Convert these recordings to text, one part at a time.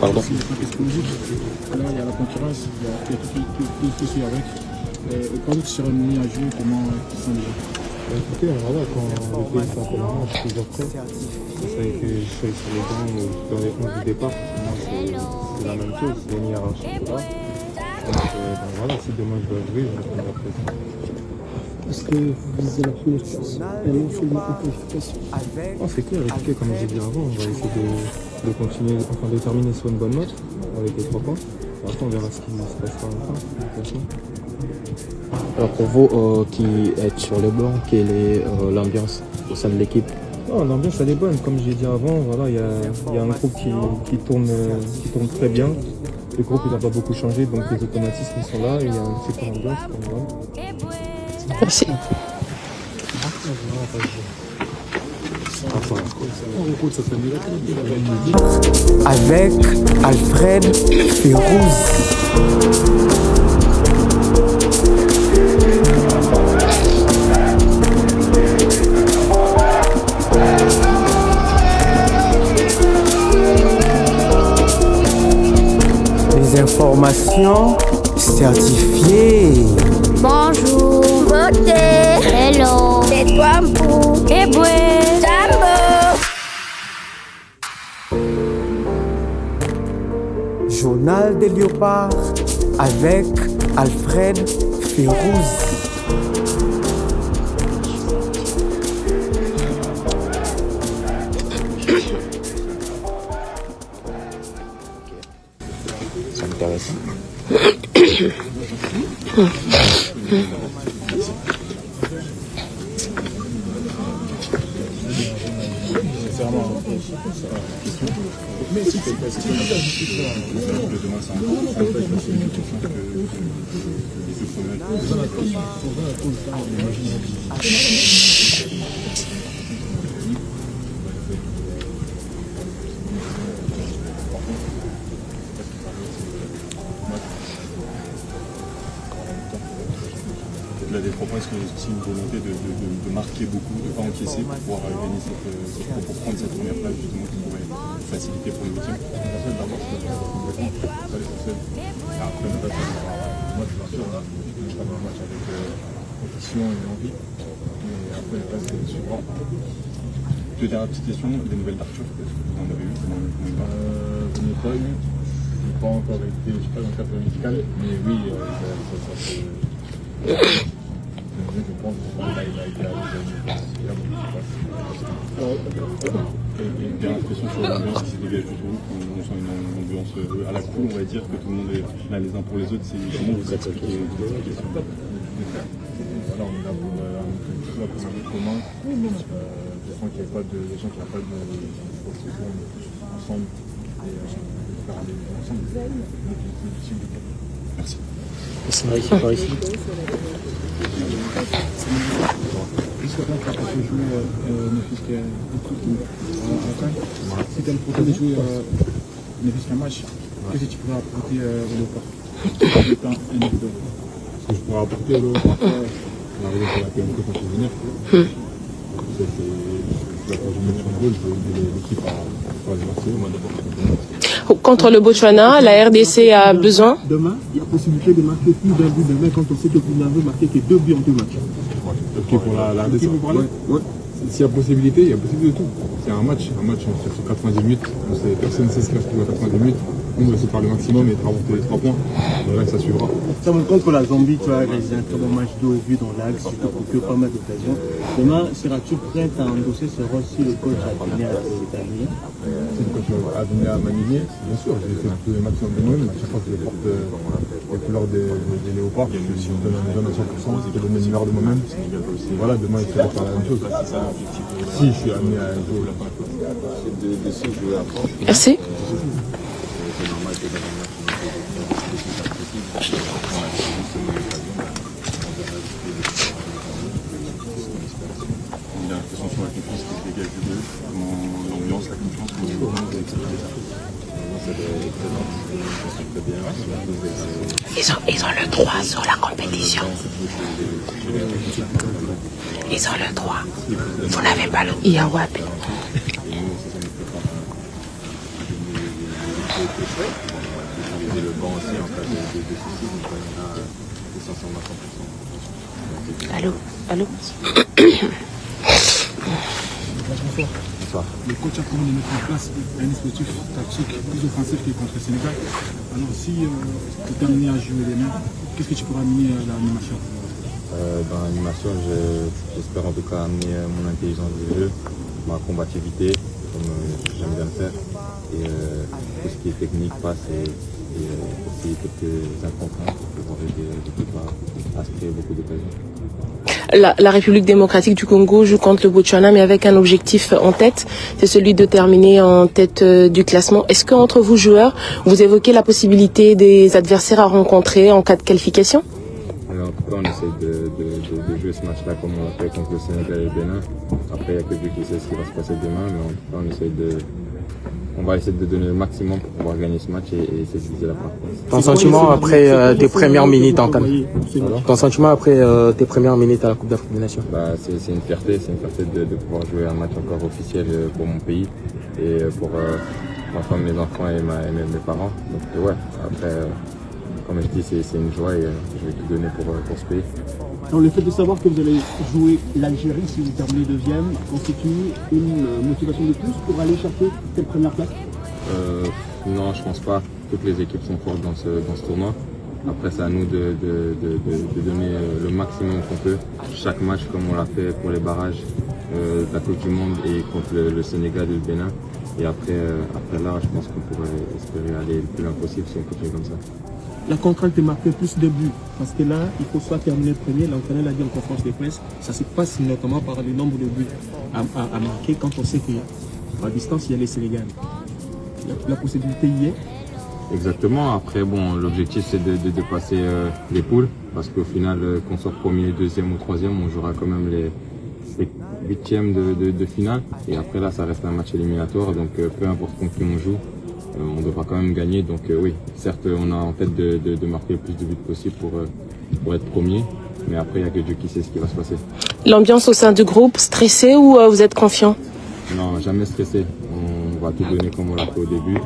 Pardon. Là, il y a la concurrence, il y a tout qui suit avec. Quand tu seras mis à jouer, comment tu sens déjà? Écoutez, voilà, quand le pays s'appelle un match, je suis déjà prêt. C'est ça que je suis sur les bancs ou dans les 11 du départ. Pour moi, c'est la même chose, c'est une hiérarchie là. Donc voilà, si demain je dois jouer, je répondrai présent. Est-ce que vous visez la première place et non seulement en qualification? C'est clair, écoutez, comme j'ai dit avant, on va essayer de continuer, enfin de terminer sur une bonne note avec les 3 points. Après, on verra ce qui se passera à la fin. Alors pour vous qui êtes sur le banc, quelle est l'ambiance au sein de l'équipe? Non, l'ambiance elle est bonne, comme j'ai dit avant, voilà, il y a un groupe qui tourne très bien. Le groupe il n'a pas beaucoup changé, donc les automatismes sont là et il y a une super ambiance. Merci. Avec Alfred Férouz. Les informations certifiées. Bonjour, beauté, hello, c'est toi Mpou, Eboué, Jambo. Journal des léopards avec Alfred Férouz. C'est intéressant. Mais si c'est parce que le demain, c'est encore une question que Au-delà des 3 points, est-ce qu'il y a aussi une volonté de marquer beaucoup, de ne pas encaisser pour pouvoir gagner pour prendre cette première place justement qui pourrait faciliter pour le deuxième? Après, on va faire un match, bien sûr, on va faire un match avec compétition et envie, mais après, le reste, c'est suivant. Deux dernières petites questions, des nouvelles d'Arthur, est-ce que vous en avez eu? Je n'ai pas eu, je n'ai pas encore été, je ne suis pas dans le cadre médical, mais oui, je pense qu'il a été et dernière question sur l'ambiance qui se dégage du groupe. On sent une ambiance à la cool, on va dire, que tout le monde est là les uns pour les autres. C'est comment vous expliquez cette question? Voilà, on est là pour un but commun. Je sens qu'il n'y a pas de gens qui n'ont pas de procession, on est tous ensemble et faire aller ensemble. Merci. C'est vrai qu'il par ici. Jusqu'à quand tu peux jouer ne fût-ce qu'un si tu as le projet de jouer ne fût-ce qu'un match, qu'est-ce que tu pourrais apporter au Léopard? Ce que je pourrais apporter au Léopard, la raison pour laquelle on peut venir, c'est la troisième mission de rôle, je veux aider l'équipe à faire les marcher, moi d'abord. Contre le Botswana, la RDC a besoin. Demain, il y a possibilité de marquer plus d'un but demain quand on sait que vous n'avez marqué que 2 buts en 2 matchs. Ok, pour la RDC, vous parlez? Ouais. S'il y a possibilité, il y a possibilité de tout. C'est un match on sait sur 90 minutes, personne ne sait ce qu'il va se trouver à 90 minutes. Nous, on va essayer de faire le maximum et de faire monter les 3 points. Là, ça suivra. Ça me compte pour la Zambie, tu as réalisé un très bon match de haut but dans l'axe, tu te procures pas mal d'occasions. Demain, seras-tu prêt à endosser ce rôle si le coach a donné à l'Italie? Si le coach a donné à m'aligner, bien sûr, j'ai fait le maximum de moi-même. À chaque fois que je porte les couleurs des léopards, je donne à 100%, je donne le meilleur de moi-même. Et voilà, demain, il faudra faire la même chose. Si je suis amené à jouer la fin. Merci. Il y a une question sur la confiance qui se dégage du groupe, comment l'ambiance, la confiance, comment vous expliquez ça? Ils ont le droit sur la compétition. Ils ont le droit. Vous n'avez pas le Iawap. Allô? Le coach a promis de mettre en place un dispositif tactique plus offensif que contre le Sénégal. Alors si tu es amené à jouer les mains, qu'est-ce que tu pourras amener à l'animation? Dans l'animation, j'espère en tout cas amener mon intelligence de jeu, ma combativité, comme j'aime bien le faire, et tout ce qui est technique, passe et aussi quelques inconvénients pour pouvoir aider l'équipe à se créer beaucoup d'occasions. La République démocratique du Congo joue contre le Botswana, mais avec un objectif en tête, c'est celui de terminer en tête du classement. Est-ce qu'entre vous joueurs, vous évoquez la possibilité des adversaires à rencontrer en cas de qualification? En tout cas, on essaie de jouer ce match-là comme on l'a fait contre le Sénégal et le Bénin. Après, il n'y a que Dieu qui sait ce qui va se passer demain, mais en tout cas, on va essayer de donner le maximum pour pouvoir gagner ce match et essayer de viser la part. Ton sentiment après tes premières minutes en CAN? Ton sentiment après tes premières minutes à la Coupe d'Afrique des Nations? C'est une fierté, de pouvoir jouer un match encore officiel pour mon pays et pour ma femme, mes enfants et mes parents. Donc ouais, après, comme je dis, c'est une joie et je vais tout donner pour ce pays. Alors, le fait de savoir que vous allez jouer l'Algérie si vous terminez deuxième constitue une motivation de plus pour aller chercher cette première place? Non, je pense pas. Toutes les équipes sont fortes dans ce tournoi. Après, c'est à nous de donner le maximum qu'on peut. Chaque match, comme on l'a fait pour les barrages de la Coupe du Monde et contre le Sénégal et le Bénin. Et après là, je pense qu'on pourrait espérer aller le plus loin possible si on continue comme ça. La contrainte est marquée plus de buts, parce que là, il faut soit terminer premier, l'entraîneur l'a dit en conférence de presse, ça se passe notamment par le nombre de buts à marquer quand on sait qu'à distance, il y a les Sénégal. La possibilité y est. Exactement, après bon, l'objectif c'est de passer les poules, parce qu'au final, qu'on soit premier, deuxième ou troisième, on jouera quand même les huitièmes de finale, et après là, ça reste un match éliminatoire, donc peu importe contre qui on joue, on devra quand même gagner. Donc oui, certes, on a en tête de marquer le plus de buts possible pour être premier. Mais après, il n'y a que Dieu qui sait ce qui va se passer. L'ambiance au sein du groupe, stressé ou vous êtes confiant? Non, jamais stressé. On va tout donner comme on l'a fait au début.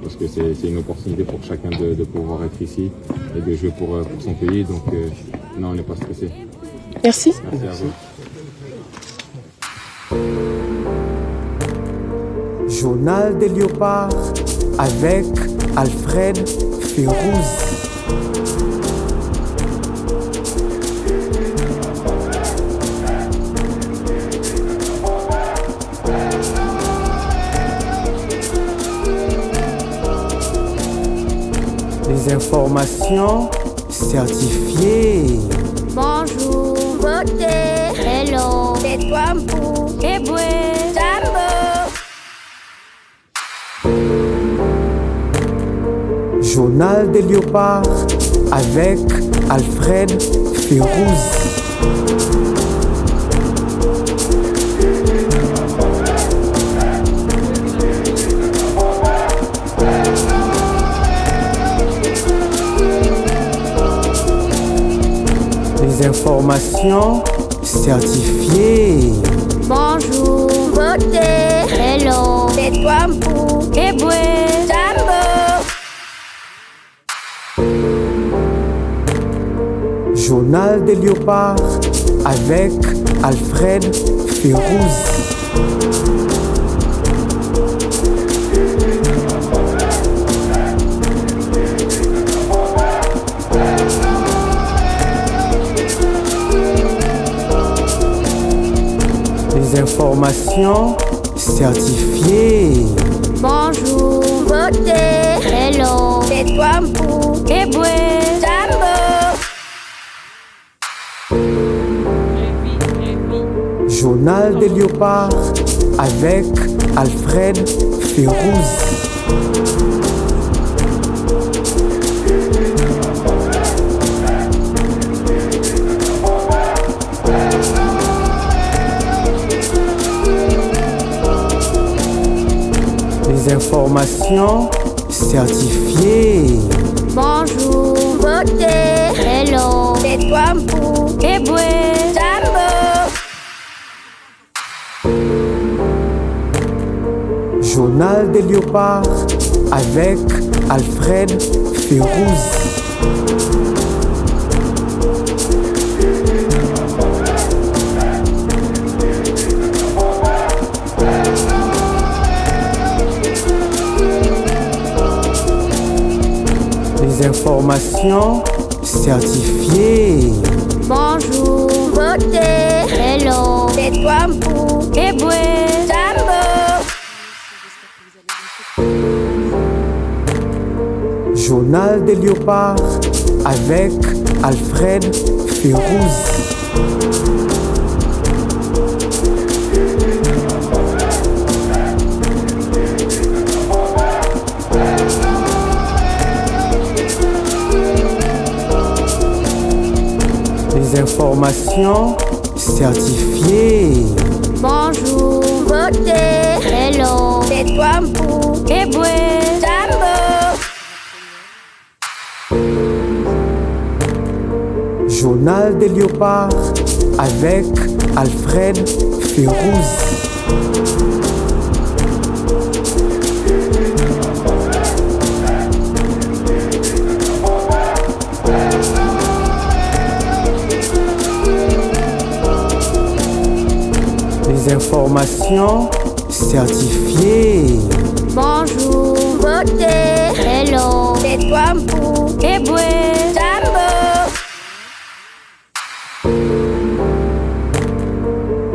Parce que c'est une opportunité pour chacun de pouvoir être ici et de jouer pour son pays. Donc non, on n'est pas stressé. Merci. Merci à vous. Journal des léopards avec Alfred Férouz. Les informations certifiées. Bonjour, beauté. Hello. C'est toi, Mpou. Eboué. Jambo. Journal des léopards avec Alfred Férouz. Les informations certifiées. Bonjour, beauté. Hello. C'est toi, Mpou. Eboué. Jambo. Journal des léopards avec Alfred Férouz. Les informations certifiées. Bonjour, beauté. Hello. C'est toi, Mpou. Eboué. Jambo. Journal des léopards avec Alfred Férouz. Les informations certifié. Bonjour, beauté. Hello, c'est toi Mpou. Eboué, Jambo. Journal des léopards avec Alfred Férouz. Les informations certifiées. Bonjour, beauté. Hello, c'est toi Mpou. Eboué, Jambo. Journal des léopards avec Alfred Férouz. Les informations certifiées. Bonjour, beauté. Hello, c'est toi Mpou. Eboué, Jambo. Journal des léopards avec Alfred Férouz. Les informations certifiées. Bonjour, beauté. Hello, c'est toi Mpou. Eboué, Jambo.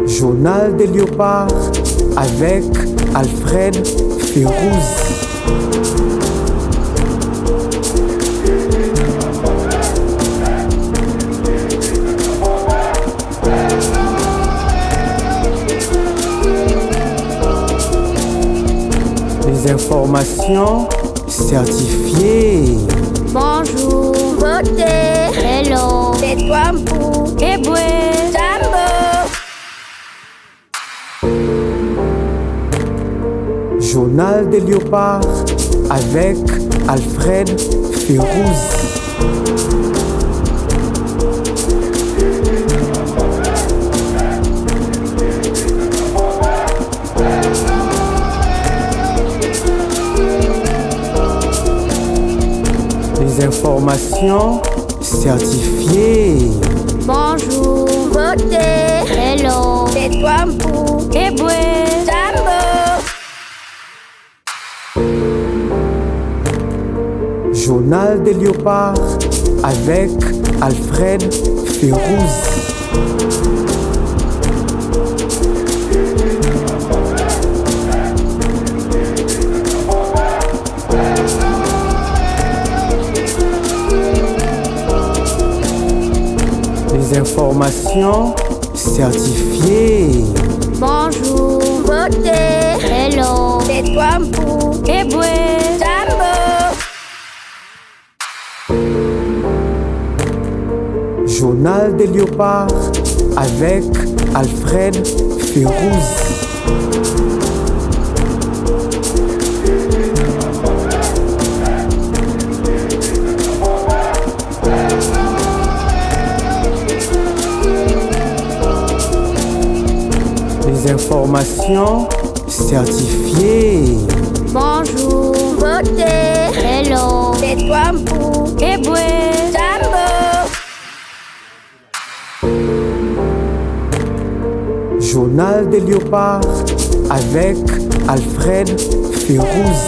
Journal des léopards avec Alfred Férouz. Les informations certifiées. Bonjour, beauté. Hello, c'est toi Mpou. Eboué, Jambo. Journal des léopards avec Alfred Férouz. Les informations certifiées. Bonjour, beauté. Hello, c'est toi Mpou. Eboué, Jambo. Journal des léopards avec Alfred Férouz. Les informations certifiées. Bonjour, beauté. Hello, c'est toi Mpou. Eboué, Jambo. Journal des léopards avec Alfred Férouz. Les informations certifiées. Bonjour, beauté. Hello, c'est toi Mpou. Eboué, Jambo. Journal des léopards avec Alfred Férouz.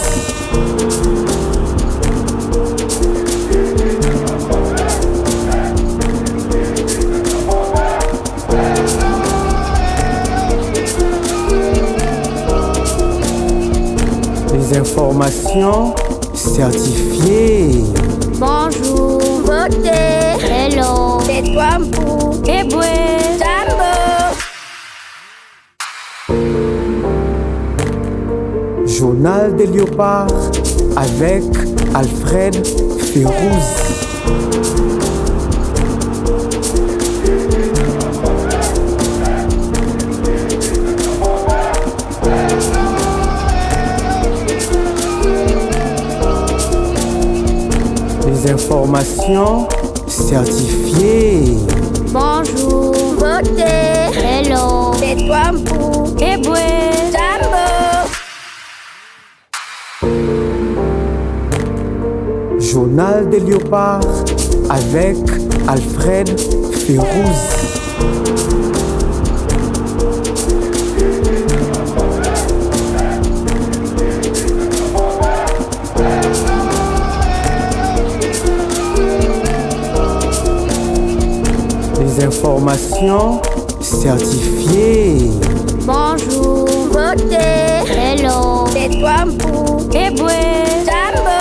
Les informations certifiées. Bonjour, beauté. Hello, c'est toi Mpou. Eboué, Jambo. Journal des léopards avec Alfred Férouz. informations certifiées. Bonjour, beauté. Hello, c'est toi, Mpou. Eboué, Jambo. Journal des léopards avec Alfred Férouz. Les informations certifiées. Bonjour, beauté. Hello, c'est toi, Mpou. Eboué, Jambo.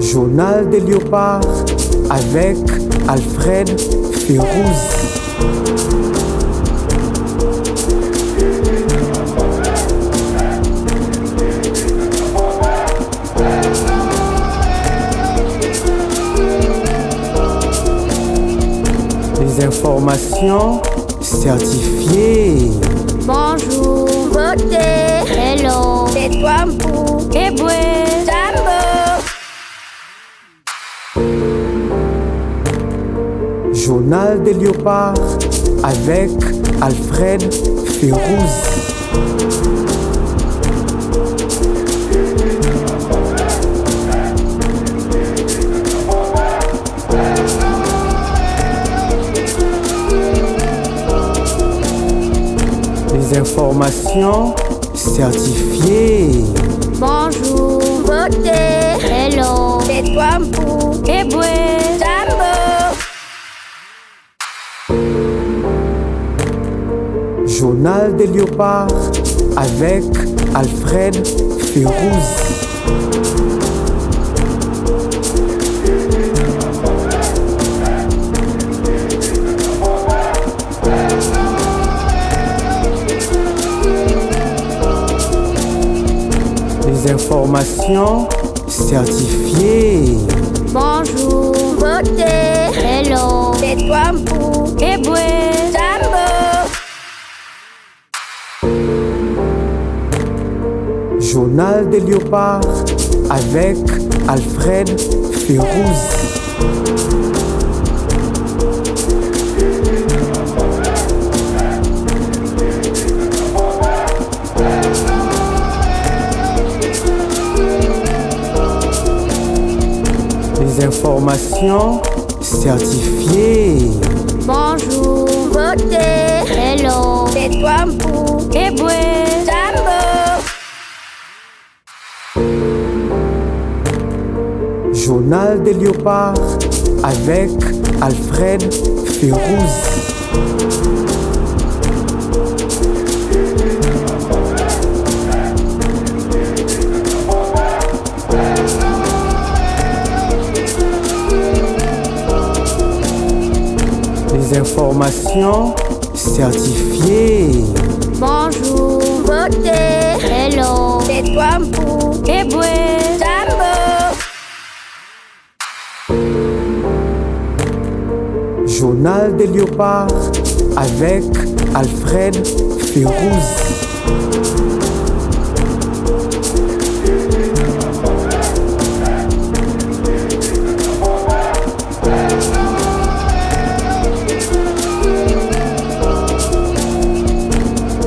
Journal des léopards avec Alfred Férouz. Les informations certifiées. Bonjour, beauté. Hello, c'est toi, Mpou. Eboué, Jambo. Journal des léopards avec Alfred Férouz. Les informations certifiées. Bonjour, beauté. Hello, c'est toi, Mpou. Eboué, Jambo. Journal des léopards avec Alfred Férouz. Les informations certifiées. Bonjour, beauté. Hello, c'est toi, Mpou. Eboué, Jambo. Journal des léopards avec Alfred Férouz. Les informations certifiées. Bonjour, beauté. Hello, c'est toi, Mpou. Eboué, Jambo. Journal des léopards avec Alfred Férouz. Les informations certifiées. Bonjour, beauté. Hello, c'est toi, Mpou. Eboué, Jambo. Journal des léopards avec Alfred Férouz.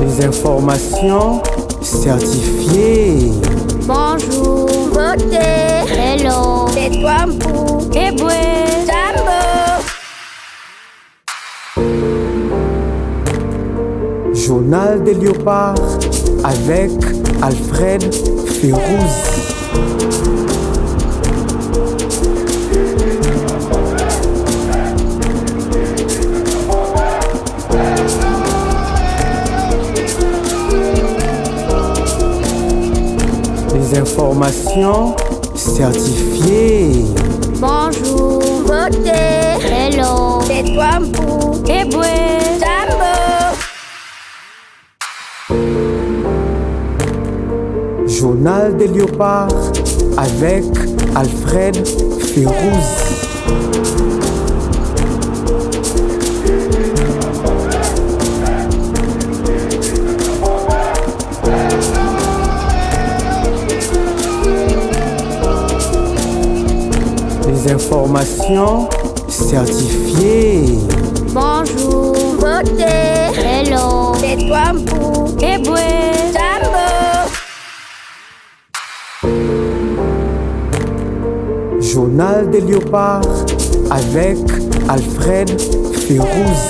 Les informations certifiées. Bonjour, beauté. Hello, c'est toi, Mpou. Eboué, Jambo. Journal des léopards avec Alfred Férouz. Les informations certifiées. Bonjour, beauté. Hello, c'est toi, Mpou. Eboué, Jambo. Journal des léopards avec Alfred Férouz. informations certifiées. Bonjour, votez. Hello, c'est toi Mpou. Eboué, Jambo. Journal des léopards avec Alfred Férouz.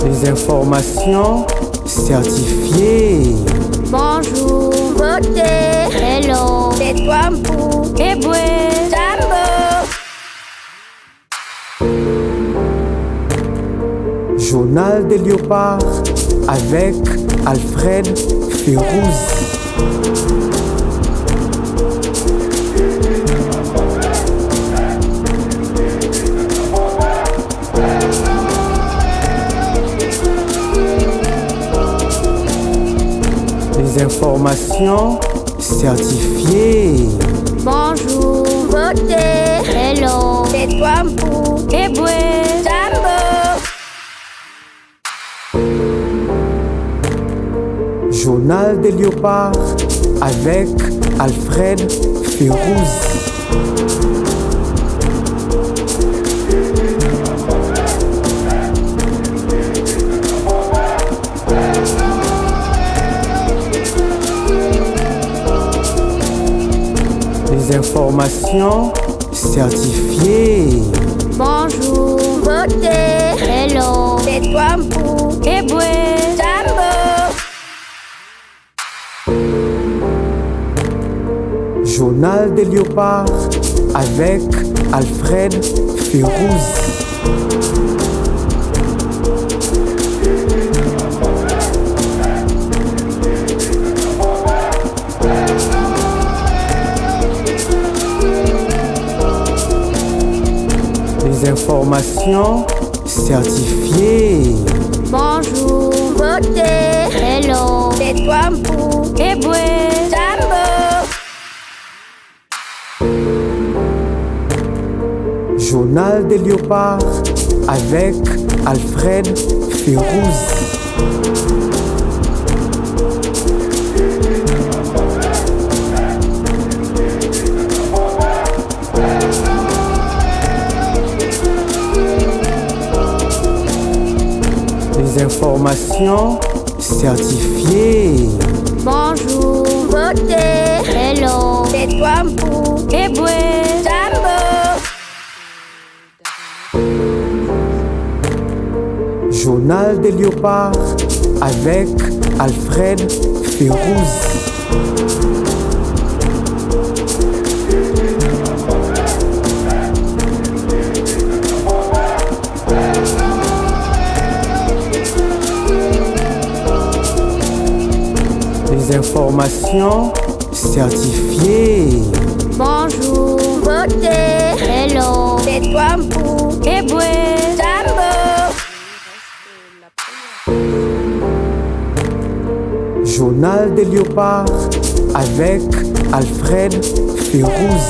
Les informations certifiées. Bonjour, votez. Hello, c'est toi Mpou. Eboué, Jambo. Journal des léopards avec Alfred Férouz. Les informations certifiées. Bonjour, votez. Hello, c'est toi Mpou. Eboué, Jambo. Journal des léopards avec Alfred Férouz. Les informations certifiées. Bonjour, votez. Hello, c'est toi Mpou. Eboué, Jambo. Journal des léopards avec Alfred Férouz. Les informations certifiées. Bonjour, votez. Hello, c'est toi Mpou. Eboué, Jambo. Journal des léopards avec Alfred Férouz. Les informations certifiées. Bonjour, votez. Hello, c'est toi Mpou. Eboué, Jambo. Journal des léopards avec Alfred Férouz. Les informations certifiées. Bonjour, votez. Hello, c'est toi Mpou. Eboué, Jambo. Journal des léopards avec Alfred Férouz.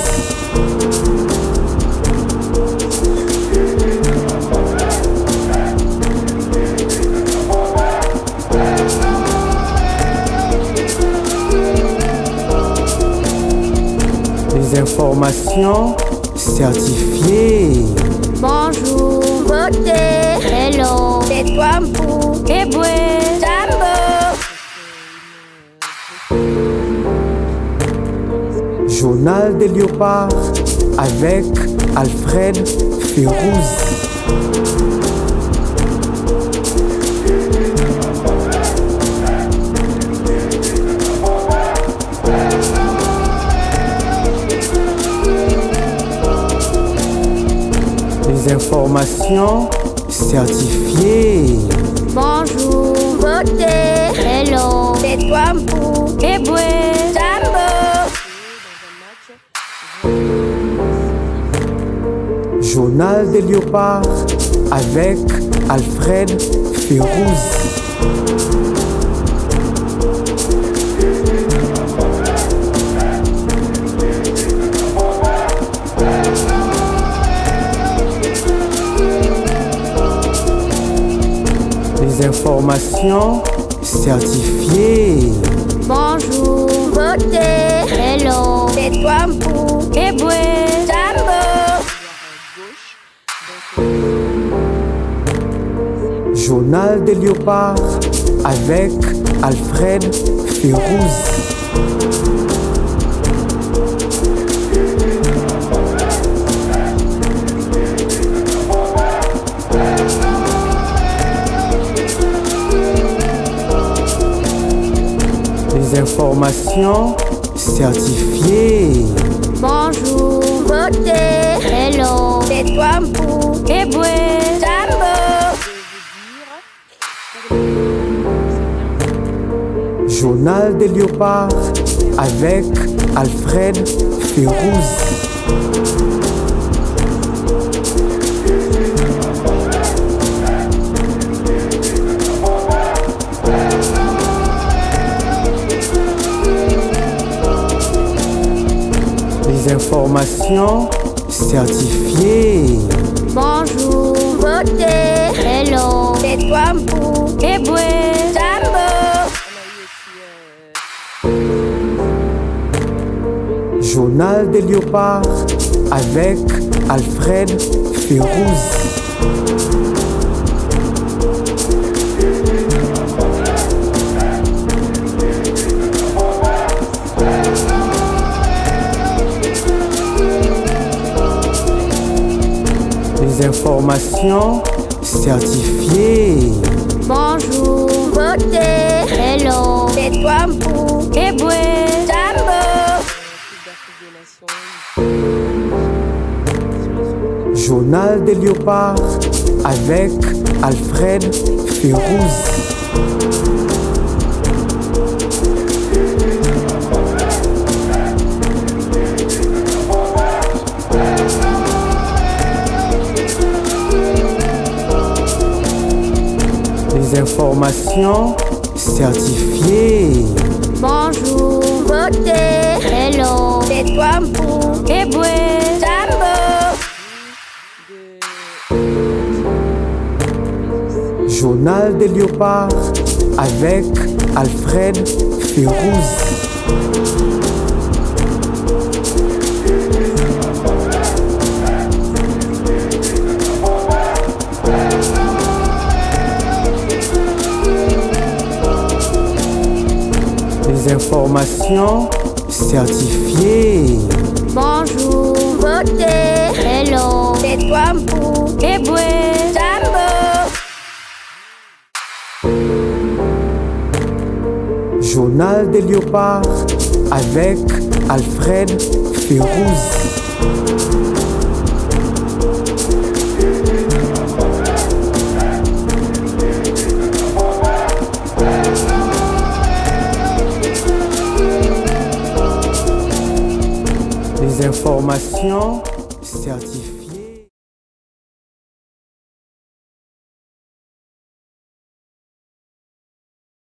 Les informations certifiées. Bonjour, votez. Hello, c'est toi Mpou. Eboué, Jambo. Journal des léopards avec Alfred Férouz. Les informations certifiées. Bonjour, votez. Hello, c'est toi Mpou. Eboué, Jambo. Journal des léopards avec Alfred Férouz. informations certifiées. Bonjour, beauté. Hello, c'est toi, Mpou. Eboué, Jambo. Journal des léopards avec Alfred Férouz. Les informations certifiées. Bonjour, beauté. Hello, c'est toi, Mpou. Eboué, Jambo. Journal des léopards avec Alfred Férouz. Les informations certifiées. Bonjour, beauté. Hello, c'est toi, Mpou. Eboué, Jambo. Journal des léopards avec Alfred Férouz. Les informations certifiées. Bonjour, beauté. Hello, c'est toi, Mpou. Eboué, Jambo. Journal des léopards avec Alfred Férouz. Les informations certifiées. Bonjour, beauté. Hello, c'est toi, Mpou. Eboué, Jambo. Journal des léopards avec Alfred Férouz. Les informations certifiées. Bonjour, beauté. Hello, c'est toi, Mpou. Eboué, Jambo. Journal des léopards avec Alfred Férouz. Les informations certifiées.